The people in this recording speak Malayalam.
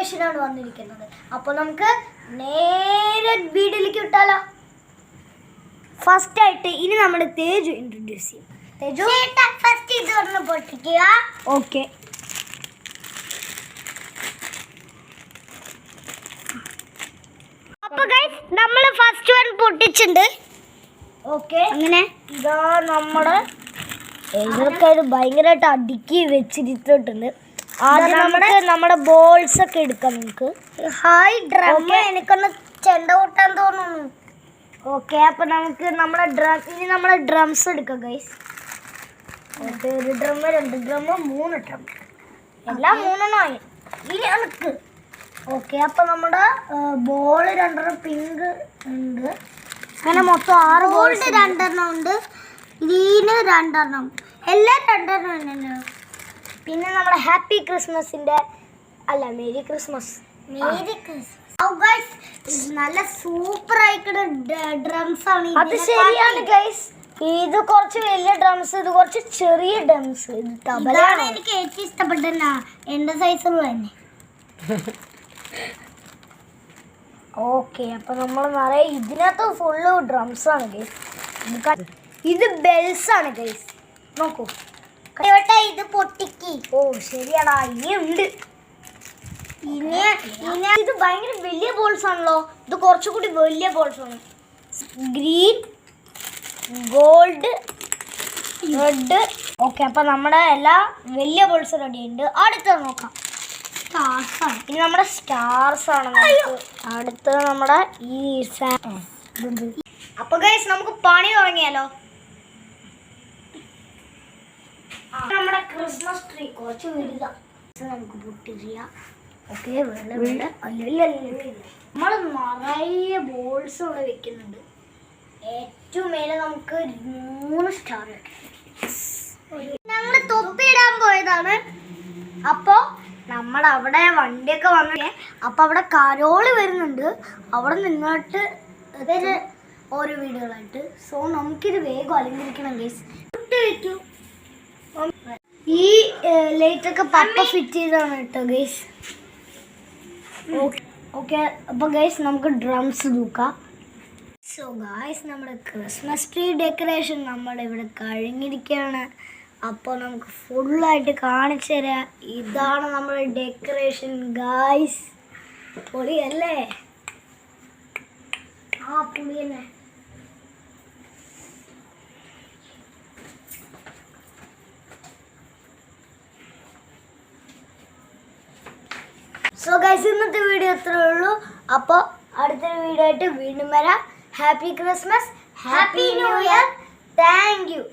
ഡെക്കറേഷനാണ് വന്നിരിക്കുന്നത്. അപ്പോൾ നമുക്ക് നേരെ വീഡിയോയിലേക്ക് വിട്ടാലോ. ഫസ്റ്റ് ആയിട്ട് ഇനി നമ്മൾ തേജു ഇൻട്രൊഡ്യൂസ് ചെയ്യും. തേജു ഫസ്റ്റ് ഇതൊന്ന് പൊട്ടിക്കുക. ഓക്കെ. അപ്പോൾ ഗയ്സ് നമ്മൾ ഫസ്റ്റ് വൺ പൊട്ടിച്ചിട്ടുണ്ട്. ഓക്കെ, അങ്ങനെ ഇതാ നമ്മുടെ ഇതൊക്കെ ഭയങ്കരമായിട്ട് അടുക്കി വെച്ചിട്ടുണ്ട്. ആദ്യം നമ്മുടെ ബോൾസ് ഒക്കെ എടുക്കാം നമുക്ക്. ഹായ് ഡ്രം, എനിക്കൊന്ന് ചെണ്ട കൊട്ടാൻ തോന്നുന്നു. ഓക്കെ, അപ്പൊ നമുക്ക് ഇനി നമ്മുടെ ഡ്രംസ് എടുക്കാം ഗൈസ്. ഒരു ഡ്രം, 2 ഡ്രം, 3 ഡ്രം, എല്ലാം 3 ഇനി അനക്ക്. ഓക്കെ, അപ്പൊ നമ്മുടെ ബോള് 2 പിങ്ക് ഉണ്ട്. അങ്ങനെ മൊത്തം 6 ബോൾഡ് 2 ഉണ്ട്. ഗ്രീന് 2 എല്ലാം 2 പിന്നെ നമ്മുടെ ഹാപ്പി ക്രിസ്മസിന്റെ അല്ല മേരി ക്രിസ്മസ്. നല്ല സൂപ്പർ ആയിട്ടുള്ള ഡ്രംസ് ആണ്. അത് ശരിയാണ് ഗൈസ്, ഇത് കുറച്ച് വലിയ ഡ്രംസ്, ഇത് കുറച്ച് ചെറിയ ഡ്രംസ്. ഇത് തബലയാണ് എനിക്ക് ഏറ്റവും ഇഷ്ടപ്പെട്ട എന്റെ സൈസുള്ള തന്നെ. ഓക്കെ, അപ്പൊ നമ്മൾ നിറയെ ഇതിനകത്ത് ഫുള്ള് ഡ്രംസ് ആണ് ഗൈസ്. ഇത് ബെൽസ് ആണ് ഗൈസ്, നോക്കൂ. ഇത് പൊട്ടിക്ക്. ഓ ശരിയാടാ, ഇനിയുണ്ട്. ഇത് ഭയങ്കര വലിയ ബോൾസ് ആണല്ലോ. ഇത് കുറച്ചുകൂടി വലിയ ബോൾസ് ആണ്. Green, gold, red. ഓക്കെ, അപ്പൊ നമ്മുടെ എല്ലാ വലിയ ബോൾസ് റെഡി ഉണ്ട്. അടുത്തത് നോക്കാം. സ്റ്റാർസ് ആണ്. ഇനി നമ്മുടെ സ്റ്റാർസ് ആണ്. അടുത്തത് നമ്മുടെ ഈ അപ്പൊ ഗൈസ് നമുക്ക് പണി തുടങ്ങിയാലോ. നമ്മുടെ ക്രിസ്മസ് ട്രീ കുറച്ച് വലുതാ, നമുക്ക് പൊട്ടിച്ചില്ല. ഓക്കെ, നമ്മൾ നിറയെ ബോൾസ് ഇവിടെ വെക്കുന്നുണ്ട്. ഏറ്റവും മേലെ നമുക്ക് 3 സ്റ്റാർ വെക്കാം. ഞങ്ങൾ തൊപ്പിയിടാൻ പോയതാണ്. അപ്പോ നമ്മുടെ അവിടെ വണ്ടിയൊക്കെ വന്നേ. അപ്പൊ അവിടെ കരോള് വരുന്നുണ്ട്. അവിടെ നിന്നിട്ട് ഓരോ വീടുകളായിട്ട്. സോ നമുക്കിത് വേഗം അലങ്കരിക്കണം ഗൈസ്. വെക്കൂ. ഈ ലൈറ്റൊക്കെ പപ്പ ഫിറ്റ് ചെയ്താണ് കേട്ടോ ഗൈസ്. ഓക്കെ, അപ്പൊ ഗൈസ് നമുക്ക് ഡ്രംസ് നോക്കാം. സോ ഗൈസ്, നമ്മുടെ ക്രിസ്മസ് ട്രീ ഡെക്കറേഷൻ നമ്മുടെ ഇവിടെ കഴിഞ്ഞിരിക്കുകയാണ്. അപ്പോൾ നമുക്ക് ഫുള്ളായിട്ട് കാണിച്ചു തരാം. ഇതാണ് നമ്മുടെ ഡെക്കറേഷൻ ഗൈസ്. പൊളിയല്ലേ? ആ പൊളി തന്നെ. സോ ഗൈസ്, ഇന്നത്തെ വീഡിയോ ഇത്രയേ ഉള്ളൂ. അപ്പോൾ അടുത്തൊരു വീഡിയോ ആയിട്ട് വീണ്ടും വരാം. Happy Christmas, happy new year, thank you.